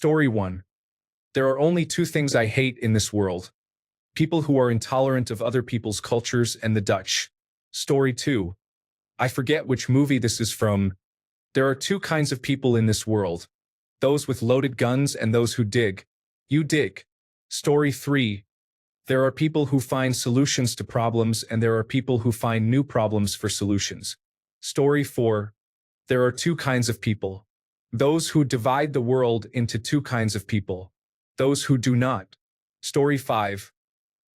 Story 1. There are only two things I hate in this world: people who are intolerant of other people's cultures and the Dutch. Story 2. I forget which movie this is from. There are two kinds of people in this world: those with loaded guns and those who dig. You dig. Story 3. There are people who find solutions to problems and there are people who find new problems for solutions. Story 4. There are two kinds of people: those who divide the world into two kinds of people, those who do not. Story 5.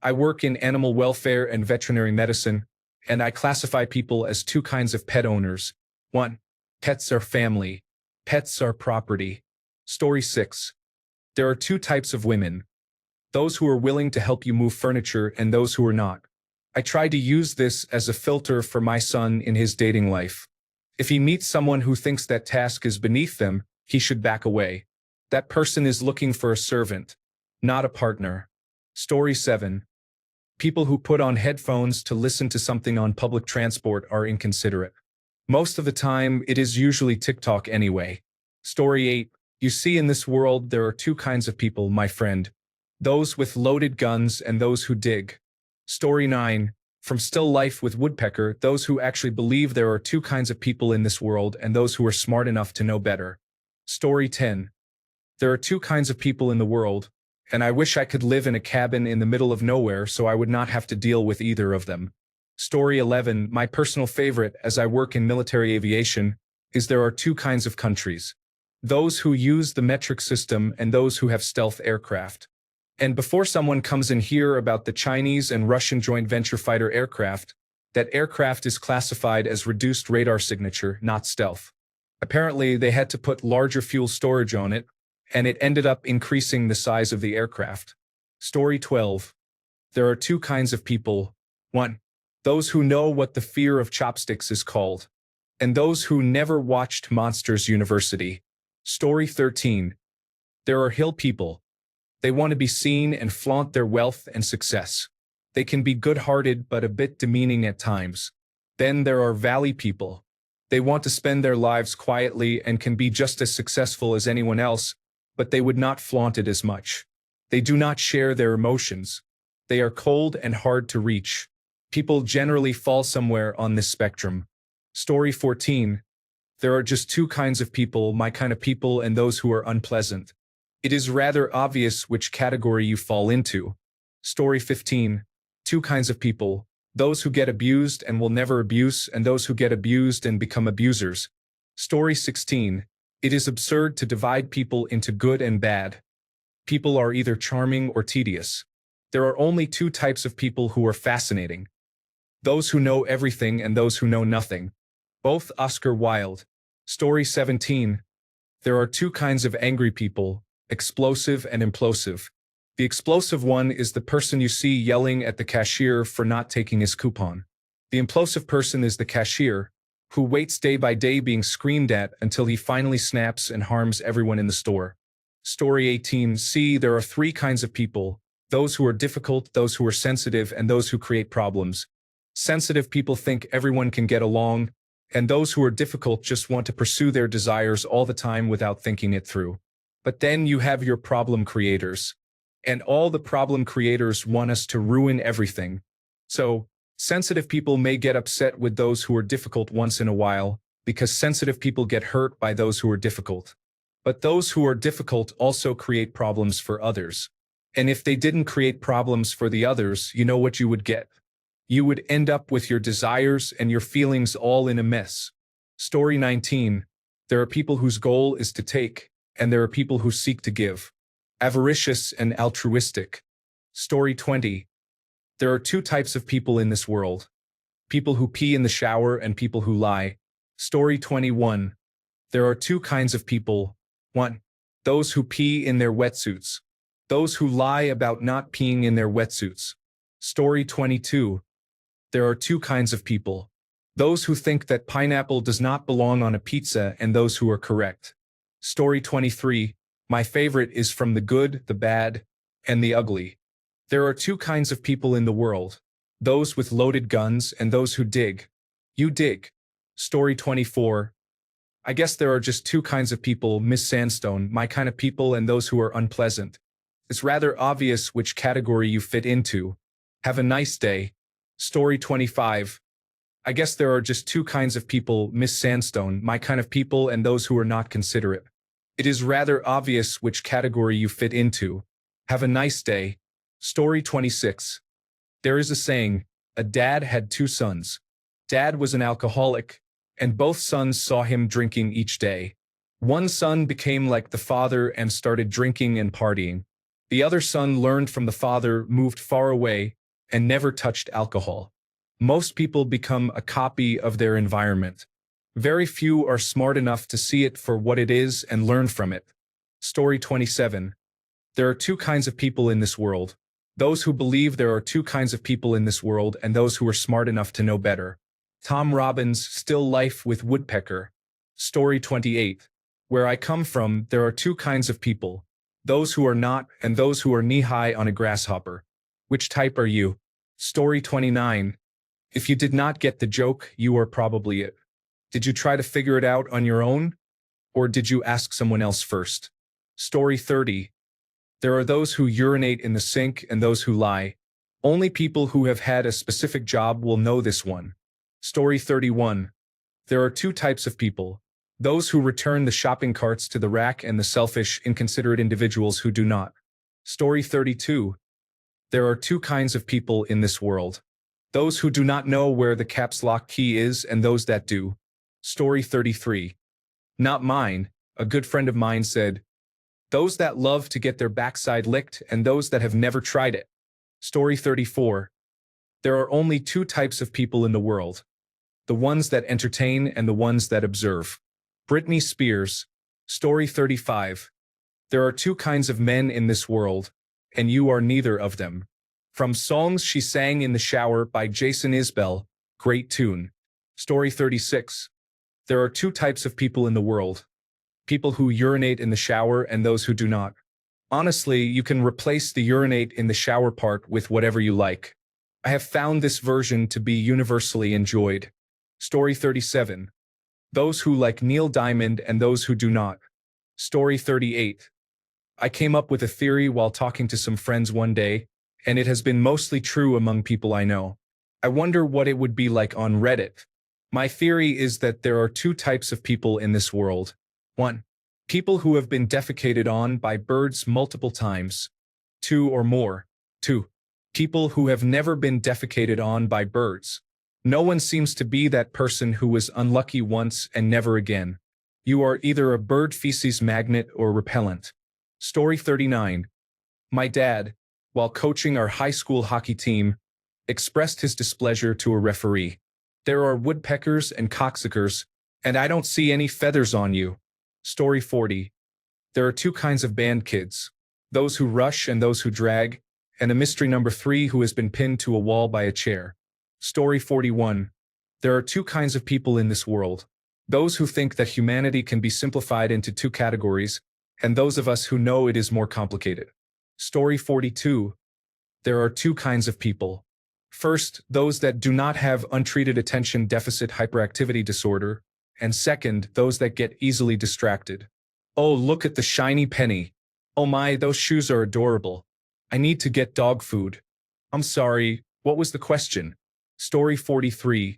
I work in animal welfare and veterinary medicine, and I classify people as two kinds of pet owners. 1. Pets are family. Pets are property. Story 6. There are two types of women: those who are willing to help you move furniture and those who are not. I try to use this as a filter for my son in his dating life. If he meets someone who thinks that task is beneath them, he should back away. That person is looking for a servant, not a partner. Story 7. People who put on headphones to listen to something on public transport are inconsiderate. Most of the time, it is usually TikTok anyway. Story 8. You see, in this world, there are two kinds of people, my friend: those with loaded guns and those who dig. Story 9. From Still Life with Woodpecker, those who actually believe there are two kinds of people in this world and those who are smart enough to know better. Story 10. There are two kinds of people in the world, and I wish I could live in a cabin in the middle of nowhere so I would not have to deal with either of them. Story 11. My personal favorite, as I work in military aviation, is there are two kinds of countries: those who use the metric system and those who have stealth aircraft. And before someone comes in here about the Chinese and Russian joint venture fighter aircraft, that aircraft is classified as reduced radar signature, not stealth. Apparently, they had to put larger fuel storage on it, and it ended up increasing the size of the aircraft. Story 12. There are two kinds of people: 1. Those who know what the fear of chopsticks is called, and those who never watched Monsters University. Story 13. There are hill people. They want to be seen and flaunt their wealth and success. They can be good-hearted but a bit demeaning at times. Then there are valley people. They want to spend their lives quietly and can be just as successful as anyone else, but they would not flaunt it as much. They do not share their emotions. They are cold and hard to reach. People generally fall somewhere on this spectrum. Story 14. There are just two kinds of people, my kind of people and those who are unpleasant. It is rather obvious which category you fall into. Story 15. Two kinds of people: those who get abused and will never abuse, and those who get abused and become abusers. Story 16. It is absurd to divide people into good and bad. People are either charming or tedious. There are only two types of people who are fascinating: those who know everything and those who know nothing. Both Oscar Wilde. Story 17. There are two kinds of angry people: explosive and implosive. The explosive one is the person you see yelling at the cashier for not taking his coupon. The implosive person is the cashier, who waits day by day being screamed at until he finally snaps and harms everyone in the store. Story 18. See, there are three kinds of people: those who are difficult, those who are sensitive, and those who create problems. Sensitive people think everyone can get along, and those who are difficult just want to pursue their desires all the time without thinking it through. But then you have your problem creators. And all the problem creators want us to ruin everything. So, sensitive people may get upset with those who are difficult once in a while, because sensitive people get hurt by those who are difficult. But those who are difficult also create problems for others. And if they didn't create problems for the others, you know what you would get? You would end up with your desires and your feelings all in a mess. Story 19. There are people whose goal is to take, and there are people who seek to give. Avaricious and altruistic. Story 20. There are two types of people in this world: people who pee in the shower and people who lie. Story 21. There are two kinds of people: 1. Those who pee in their wetsuits. Those who lie about not peeing in their wetsuits. Story 22. There are two kinds of people: those who think that pineapple does not belong on a pizza and those who are correct. Story 23. My favorite is from the good, the bad, and the ugly. There are two kinds of people in the world: those with loaded guns and those who dig. You dig. Story 24. I guess there are just two kinds of people, Miss Sandstone, my kind of people and those who are unpleasant. It's rather obvious which category you fit into. Have a nice day. Story 25. I guess there are just two kinds of people, Miss Sandstone, my kind of people and those who are not considerate. It is rather obvious which category you fit into. Have a nice day. Story 26. There is a saying, a dad had two sons. Dad was an alcoholic, and both sons saw him drinking each day. One son became like the father and started drinking and partying. The other son learned from the father, moved far away, and never touched alcohol. Most people become a copy of their environment. Very few are smart enough to see it for what it is and learn from it. Story 27. There are two kinds of people in this world. Those who believe there are two kinds of people in this world and those who are smart enough to know better. Tom Robbins' Still Life with Woodpecker. Story 28. Where I come from, there are two kinds of people. Those who are not and those who are knee-high on a grasshopper. Which type are you? Story 29. If you did not get the joke, you are probably it. Did you try to figure it out on your own? Or did you ask someone else first? Story 30. There are those who urinate in the sink and those who lie. Only people who have had a specific job will know this one. Story 31. There are two types of people. Those who return the shopping carts to the rack and the selfish, inconsiderate individuals who do not. Story 32. There are two kinds of people in this world. Those who do not know where the caps lock key is and those that do. Story 33. Not mine, a good friend of mine said. Those that love to get their backside licked and those that have never tried it. Story 34. There are only two types of people in the world. The ones that entertain and the ones that observe. Britney Spears. Story 35. There are two kinds of men in this world, and you are neither of them. From Songs She Sang in the Shower by Jason Isbell. Great tune. Story 36. There are two types of people in the world. People who urinate in the shower and those who do not. Honestly, you can replace the urinate in the shower part with whatever you like. I have found this version to be universally enjoyed. Story 37. Those who like Neil Diamond and those who do not. Story 38. I came up with a theory while talking to some friends one day, and it has been mostly true among people I know. I wonder what it would be like on Reddit. My theory is that there are two types of people in this world. 1. People who have been defecated on by birds multiple times. 2 or more. 2. People who have never been defecated on by birds. No one seems to be that person who was unlucky once and never again. You are either a bird feces magnet or repellent. Story 39. My dad, while coaching our high school hockey team, expressed his displeasure to a referee. There are woodpeckers and cocksuckers, and I don't see any feathers on you. Story 40. There are two kinds of band kids. Those who rush and those who drag, and a mystery number 3 who has been pinned to a wall by a chair. Story 41. There are two kinds of people in this world. Those who think that humanity can be simplified into two categories, and those of us who know it is more complicated. Story 42. There are two kinds of people. First, those that do not have untreated attention deficit hyperactivity disorder, and second, those that get easily distracted. Oh, look at the shiny penny. Oh my, those shoes are adorable. I need to get dog food. I'm sorry, what was the question? Story 43.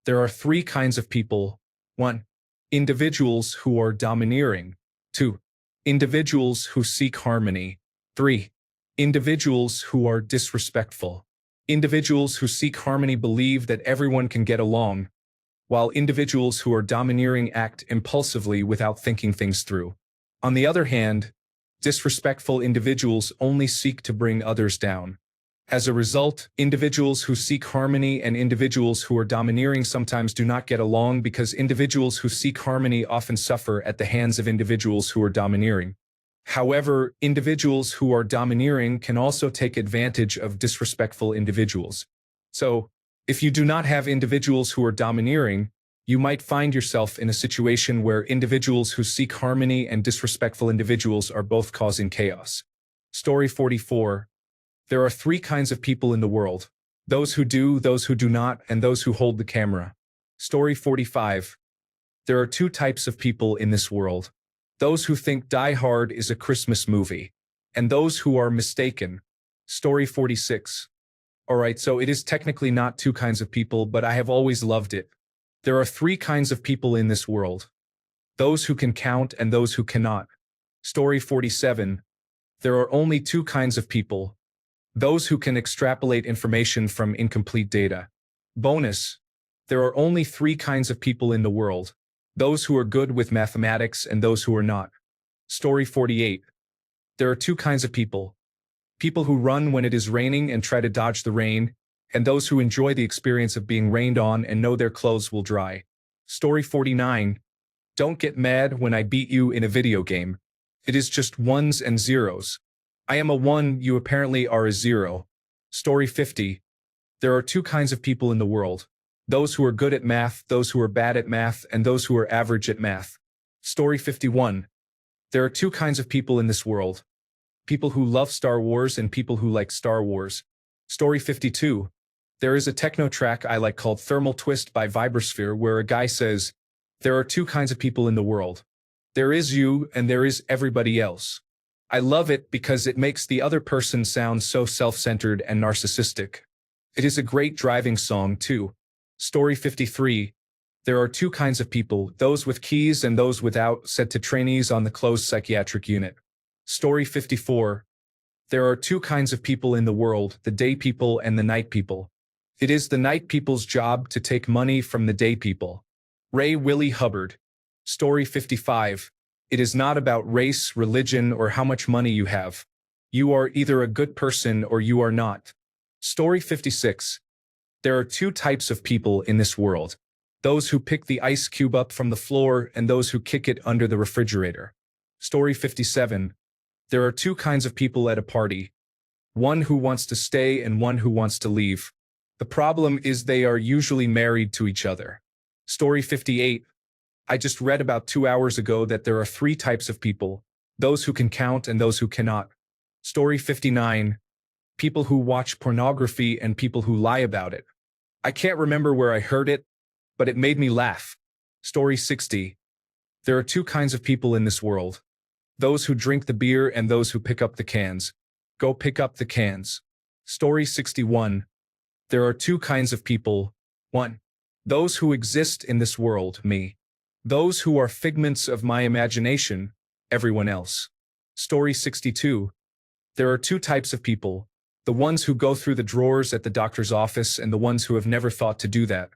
There are three kinds of people. 1. Individuals who are domineering. 2. Individuals who seek harmony. 3. Individuals who are disrespectful. Individuals who seek harmony believe that everyone can get along, while individuals who are domineering act impulsively without thinking things through. On the other hand, disrespectful individuals only seek to bring others down. As a result, individuals who seek harmony and individuals who are domineering sometimes do not get along because individuals who seek harmony often suffer at the hands of individuals who are domineering. However, individuals who are domineering can also take advantage of disrespectful individuals. So, if you do not have individuals who are domineering, you might find yourself in a situation where individuals who seek harmony and disrespectful individuals are both causing chaos. Story 44. There are three kinds of people in the world. Those who do not, and those who hold the camera. Story 45. There are two types of people in this world. Those who think Die Hard is a Christmas movie, and those who are mistaken. Story 46. Alright, so it is technically not two kinds of people, but I have always loved it. There are three kinds of people in this world. Those who can count and those who cannot. Story 47. There are only two kinds of people. Those who can extrapolate information from incomplete data. Bonus. There are only three kinds of people in the world. Those who are good with mathematics and those who are not. Story 48. There are two kinds of people. People who run when it is raining and try to dodge the rain, and those who enjoy the experience of being rained on and know their clothes will dry. Story 49. Don't get mad when I beat you in a video game. It is just ones and zeros. I am a 1, you apparently are a 0. Story 50. There are two kinds of people in the world. Those who are good at math, those who are bad at math, and those who are average at math. Story 51. There are two kinds of people in this world. People who love Star Wars and people who like Star Wars. Story 52. There is a techno track I like called Thermal Twist by Vibrosphere where a guy says, there are two kinds of people in the world. There is you and there is everybody else. I love it because it makes the other person sound so self-centered and narcissistic. It is a great driving song too. Story 53. There are two kinds of people, those with keys and those without, said to trainees on the closed psychiatric unit. Story 54. There are two kinds of people in the world, the day people and the night people. It is the night people's job to take money from the day people. Ray Willie Hubbard. Story 55. It is not about race, religion, or how much money you have. You are either a good person or you are not. Story 56. There are two types of people in this world. Those who pick the ice cube up from the floor and those who kick it under the refrigerator. Story 57. There are two kinds of people at a party. One who wants to stay and one who wants to leave. The problem is they are usually married to each other. Story 58. I just read about 2 hours ago that there are three types of people. Those who can count and those who cannot. Story 59. People who watch pornography and people who lie about it. I can't remember where I heard it, but it made me laugh. Story 60. There are two kinds of people in this world. Those who drink the beer and those who pick up the cans. Go pick up the cans. Story 61. There are two kinds of people. 1. Those who exist in this world, me. Those who are figments of my imagination, everyone else. Story 62. There are two types of people. The ones who go through the drawers at the doctor's office and the ones who have never thought to do that.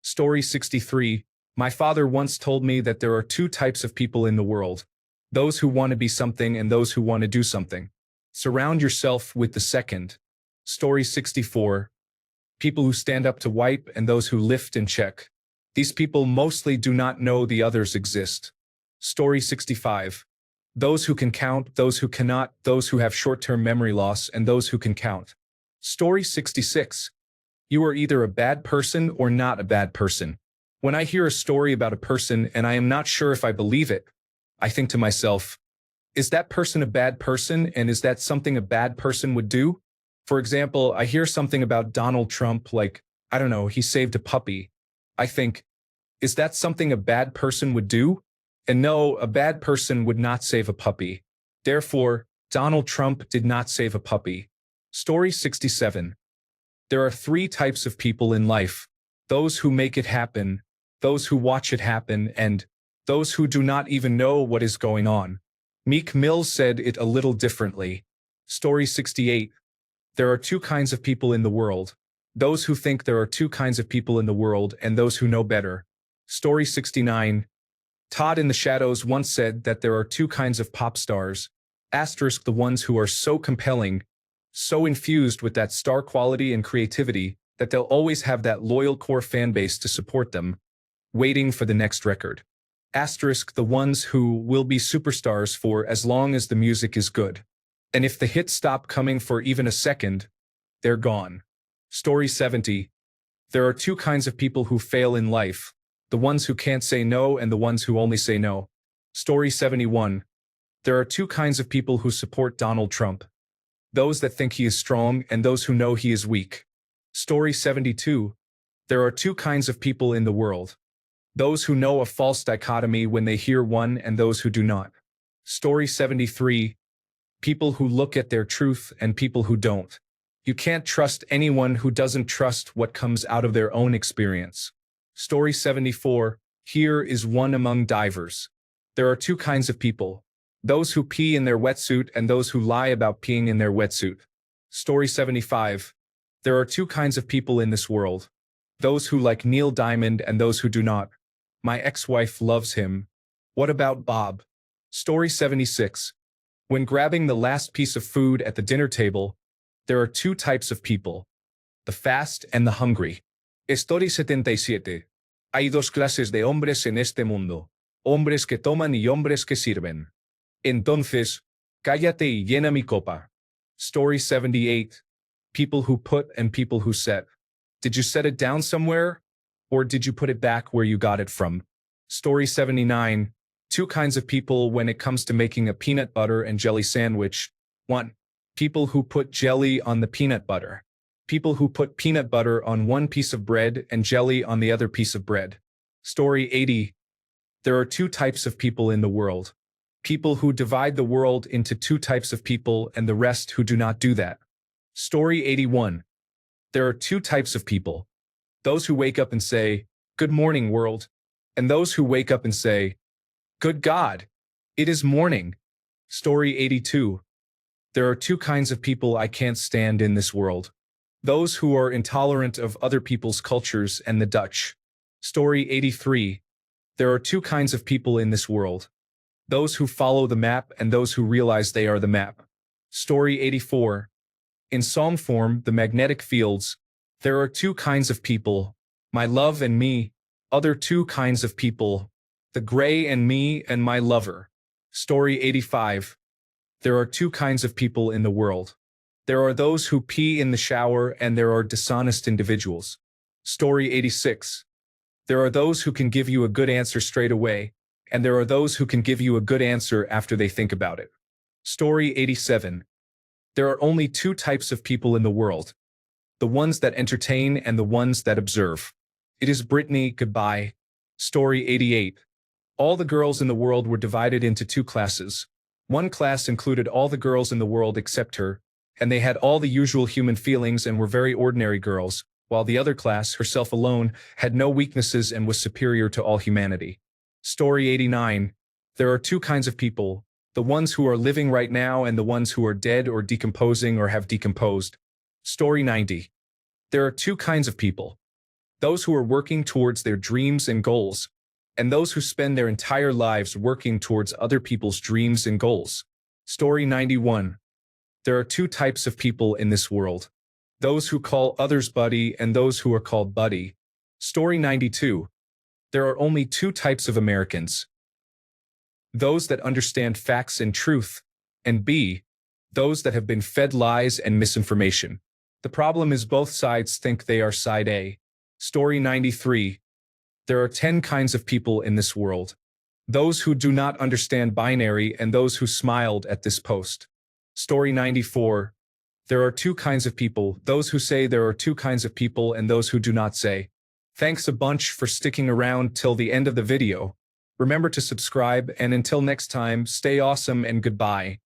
Story 63. My father once told me that there are two types of people in the world. Those who want to be something and those who want to do something. Surround yourself with the second. Story 64. People who stand up to wipe and those who lift and check. These people mostly do not know the others exist. Story 65. Those who can count, those who cannot, those who have short-term memory loss, and those who can count. Story 66. You are either a bad person or not a bad person. When I hear a story about a person and I am not sure if I believe it, I think to myself, is that person a bad person and is that something a bad person would do? For example, I hear something about Donald Trump like, I don't know, he saved a puppy. I think, is that something a bad person would do? And no, a bad person would not save a puppy. Therefore, Donald Trump did not save a puppy. Story 67. There are three types of people in life. Those who make it happen, those who watch it happen, and those who do not even know what is going on. Meek Mill said it a little differently. Story 68. There are two kinds of people in the world. Those who think there are two kinds of people in the world and those who know better. Story 69. Todd in the Shadows once said that there are two kinds of pop stars. Asterisk the ones who are so compelling, so infused with that star quality and creativity that they'll always have that loyal core fan base to support them, waiting for the next record. Asterisk the ones who will be superstars for as long as the music is good. And if the hits stop coming for even a second, they're gone. Story 70. There are two kinds of people who fail in life. The ones who can't say no and the ones who only say no. Story 71. There are two kinds of people who support Donald Trump. Those that think he is strong and those who know he is weak. Story 72. There are two kinds of people in the world. those who know a false dichotomy when they hear one and those who do not. Story 73, people who look at their truth and people who don't. You can't trust anyone who doesn't trust what comes out of their own experience. Story 74, here is one among divers. There are two kinds of people, those who pee in their wetsuit and those who lie about peeing in their wetsuit. Story 75, there are two kinds of people in this world, those who like Neil Diamond and those who do not. My ex-wife loves him. What about Bob? Story 76, when grabbing the last piece of food at the dinner table, there are two types of people, the fast and the hungry. Story 77. Hay dos clases de hombres en este mundo, hombres que toman y hombres que sirven. Entonces, cállate y llena mi copa. Story 78. People who put and people who set. Did you set it down somewhere? Or did you put it back where you got it from? Story 79. Two kinds of people when it comes to making a peanut butter and jelly sandwich. 1. People who put jelly on the peanut butter. People who put peanut butter on one piece of bread and jelly on the other piece of bread. Story 80. There are two types of people in the world. People who divide the world into two types of people and the rest who do not do that. Story 81. There are two types of people. Those who wake up and say, "Good morning, world," and those who wake up and say, "Good God, it is morning." Story 82. There are two kinds of people I can't stand in this world. Those who are intolerant of other people's cultures and the Dutch. Story 83. There are two kinds of people in this world. Those who follow the map and those who realize they are the map. Story 84. In psalm form, the magnetic fields. There are two kinds of people, my love and me. Other two kinds of people, the gray and me and my lover. Story 85. There are two kinds of people in the world. There are those who pee in the shower and there are dishonest individuals. Story 86. There are those who can give you a good answer straight away, and there are those who can give you a good answer after they think about it. Story 87. There are only two types of people in the world, the ones that entertain and the ones that observe. It is Brittany, goodbye. Story 88. All the girls in the world were divided into two classes. One class included all the girls in the world except her, and they had all the usual human feelings and were very ordinary girls, while the other class, herself alone, had no weaknesses and was superior to all humanity. Story 89. There are two kinds of people, the ones who are living right now and the ones who are dead or decomposing or have decomposed. Story 90. There are two kinds of people, those who are working towards their dreams and goals, and those who spend their entire lives working towards other people's dreams and goals. Story 91. There are two types of people in this world, those who call others buddy and those who are called buddy. Story 92. There are only two types of Americans, those that understand facts and truth, and B, those that have been fed lies and misinformation. The problem is both sides think they are side A. Story 93. There are 10 kinds of people in this world, those who do not understand binary and those who smiled at this post. Story 94. There are two kinds of people, those who say there are two kinds of people and those who do not say. Thanks a bunch for sticking around till the end of the video. Remember to subscribe, and until next time, stay awesome and goodbye.